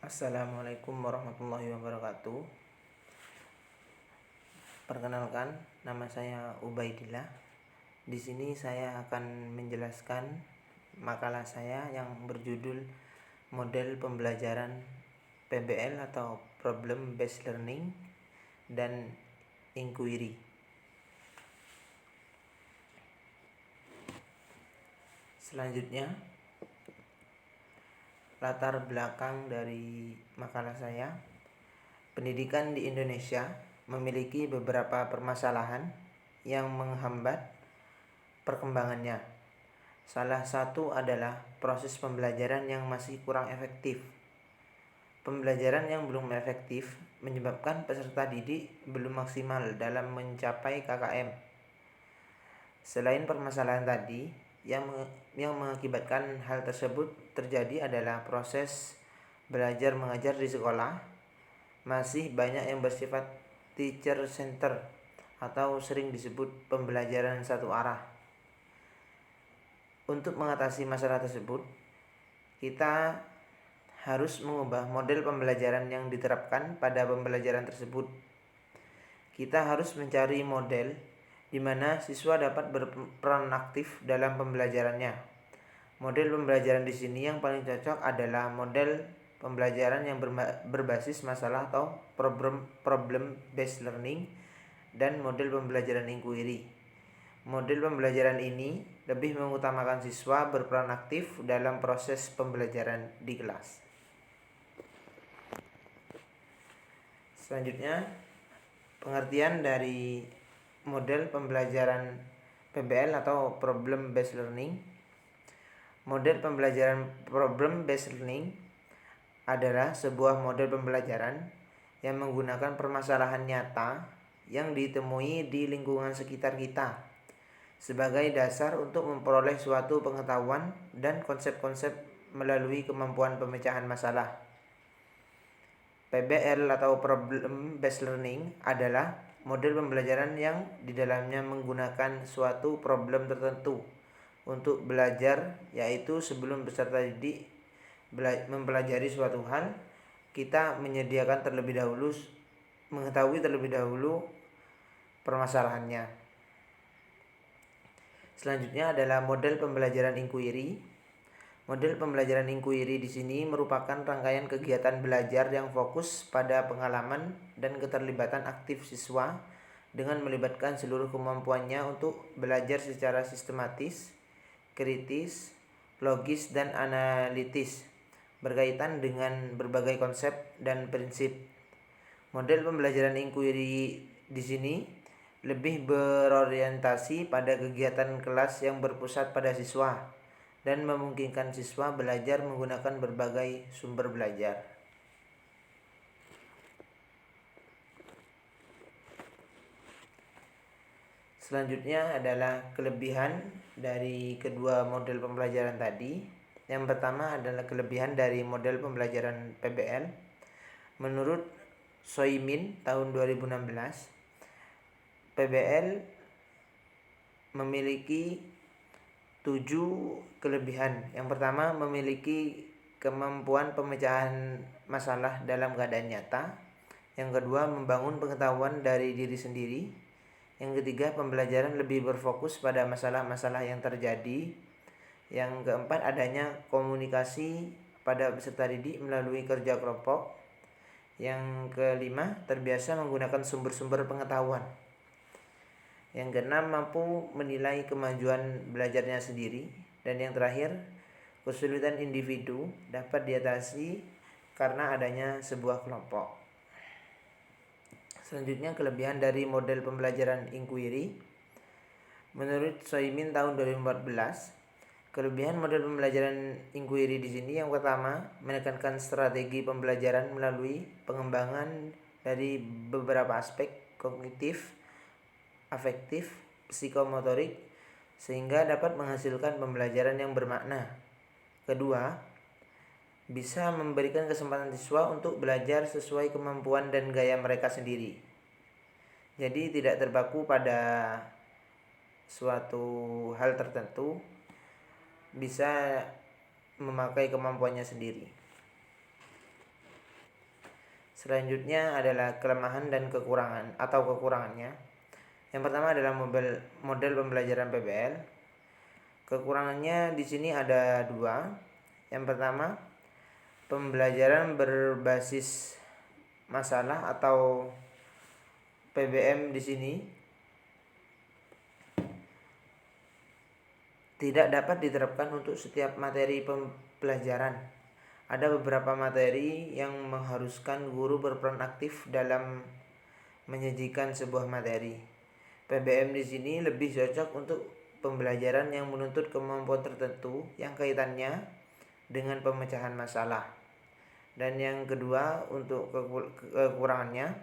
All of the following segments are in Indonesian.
Assalamualaikum warahmatullahi wabarakatuh. Perkenalkan, nama saya Ubaidillah. Di sini saya akan menjelaskan makalah saya yang berjudul Model Pembelajaran PBL atau Problem Based Learning dan Inquiry. Selanjutnya, latar belakang dari makalah saya. Pendidikan di Indonesia memiliki beberapa permasalahan yang menghambat perkembangannya. Salah satu adalah proses pembelajaran yang masih kurang efektif. Pembelajaran yang belum efektif menyebabkan peserta didik belum maksimal dalam mencapai KKM. Selain permasalahan tadi, yang mengakibatkan hal tersebut terjadi adalah proses belajar mengajar di sekolah masih banyak yang bersifat teacher center atau sering disebut pembelajaran satu arah. Untuk mengatasi masalah tersebut, kita harus mengubah model pembelajaran yang diterapkan pada pembelajaran tersebut. Kita harus mencari model di mana siswa dapat berperan aktif dalam pembelajarannya. Model pembelajaran di sini yang paling cocok adalah model pembelajaran yang berbasis masalah atau problem based learning dan model pembelajaran inquiry. Model pembelajaran ini lebih mengutamakan siswa berperan aktif dalam proses pembelajaran di kelas. Selanjutnya, pengertian dari model pembelajaran PBL atau problem based learning. Model pembelajaran problem based learning adalah sebuah model pembelajaran yang menggunakan permasalahan nyata yang ditemui di lingkungan sekitar kita sebagai dasar untuk memperoleh suatu pengetahuan dan konsep-konsep melalui kemampuan pemecahan masalah. PBL atau Problem Based Learning adalah model pembelajaran yang di dalamnya menggunakan suatu problem tertentu untuk belajar, yaitu sebelum peserta didik mempelajari suatu hal, kita mengetahui terlebih dahulu permasalahannya. Selanjutnya adalah model pembelajaran inquiry. Model pembelajaran inquiry di sini merupakan rangkaian kegiatan belajar yang fokus pada pengalaman dan keterlibatan aktif siswa dengan melibatkan seluruh kemampuannya untuk belajar secara sistematis, kritis, logis, dan analitis berkaitan dengan berbagai konsep dan prinsip. Model pembelajaran inquiry di sini lebih berorientasi pada kegiatan kelas yang berpusat pada siswa dan memungkinkan siswa belajar menggunakan berbagai sumber belajar. Selanjutnya adalah kelebihan dari kedua model pembelajaran tadi. Yang pertama adalah kelebihan dari model pembelajaran PBL. Menurut Soimin tahun 2016, PBL memiliki 7 kelebihan. Yang pertama, memiliki kemampuan pemecahan masalah dalam keadaan nyata. Yang kedua, membangun pengetahuan dari diri sendiri. Yang ketiga, pembelajaran lebih berfokus pada masalah-masalah yang terjadi. Yang keempat, adanya komunikasi pada peserta didik melalui kerja kelompok. Yang kelima, terbiasa menggunakan sumber-sumber pengetahuan. Yang keenam, mampu menilai kemajuan belajarnya sendiri. Dan yang terakhir, kesulitan individu dapat diatasi karena adanya sebuah kelompok. Selanjutnya, kelebihan dari model pembelajaran inquiry. Menurut Soimin tahun 2014, kelebihan model pembelajaran inquiry di sini yang pertama, menekankan strategi pembelajaran melalui pengembangan dari beberapa aspek kognitif, afektif, psikomotorik sehingga dapat menghasilkan pembelajaran yang bermakna. Kedua, bisa memberikan kesempatan siswa untuk belajar sesuai kemampuan dan gaya mereka sendiri. Jadi tidak terpaku pada suatu hal tertentu, bisa memakai kemampuannya sendiri. Selanjutnya adalah kelemahan dan kekurangan atau kekurangannya. Yang pertama adalah model pembelajaran PBL. Kekurangannya di sini ada dua. Yang pertama, pembelajaran berbasis masalah atau PBM di sini tidak dapat diterapkan untuk setiap materi pembelajaran. Ada beberapa materi yang mengharuskan guru berperan aktif dalam menyajikan sebuah materi. PBM di sini lebih cocok untuk pembelajaran yang menuntut kemampuan tertentu yang kaitannya dengan pemecahan masalah. Dan yang kedua, untuk kekurangannya,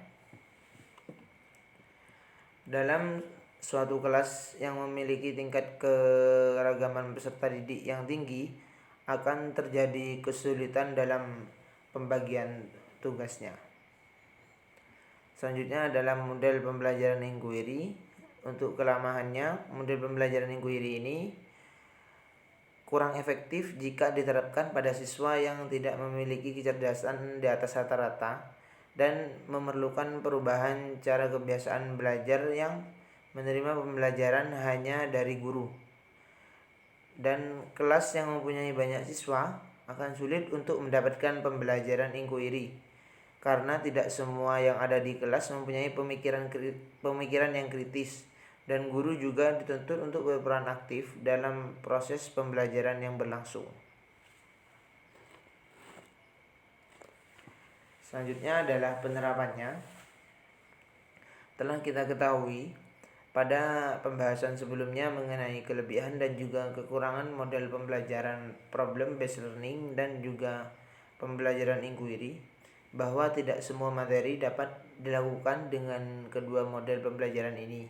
dalam suatu kelas yang memiliki tingkat keragaman peserta didik yang tinggi, akan terjadi kesulitan dalam pembagian tugasnya. Selanjutnya adalah model pembelajaran inquiry. Untuk kelemahannya, model pembelajaran inquiry ini kurang efektif jika diterapkan pada siswa yang tidak memiliki kecerdasan di atas rata-rata dan memerlukan perubahan cara kebiasaan belajar yang menerima pembelajaran hanya dari guru. Dan kelas yang mempunyai banyak siswa akan sulit untuk mendapatkan pembelajaran inquiry karena tidak semua yang ada di kelas mempunyai pemikiran yang kritis, dan guru juga dituntut untuk berperan aktif dalam proses pembelajaran yang berlangsung. Selanjutnya adalah penerapannya. Telah kita ketahui pada pembahasan sebelumnya mengenai kelebihan dan juga kekurangan model pembelajaran problem based learning dan juga pembelajaran inquiry, bahwa tidak semua materi dapat dilakukan dengan kedua model pembelajaran ini.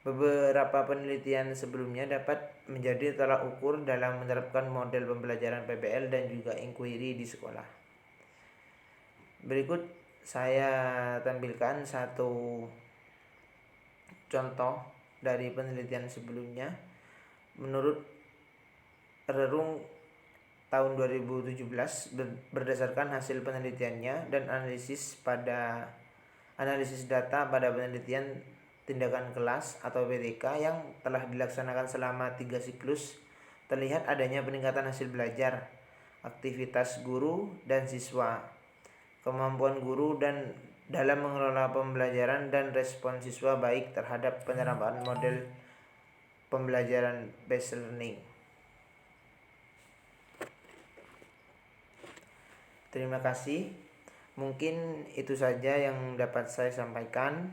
Beberapa penelitian sebelumnya dapat menjadi tolak ukur dalam menerapkan model pembelajaran PBL dan juga inquiry di sekolah. Berikut saya tampilkan satu contoh dari penelitian sebelumnya. Menurut Rerung tahun 2017, berdasarkan hasil penelitiannya dan analisis data pada penelitian tindakan kelas atau PTK yang telah dilaksanakan selama 3 siklus, terlihat adanya peningkatan hasil belajar, aktivitas guru dan siswa, kemampuan guru dan dalam mengelola pembelajaran, dan respon siswa baik terhadap penerapan model pembelajaran based learning. Terima kasih. Mungkin itu saja yang dapat saya sampaikan.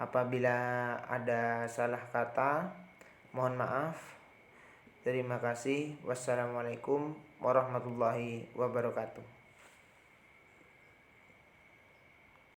Apabila ada salah kata, mohon maaf. Terima kasih. Wassalamualaikum warahmatullahi wabarakatuh.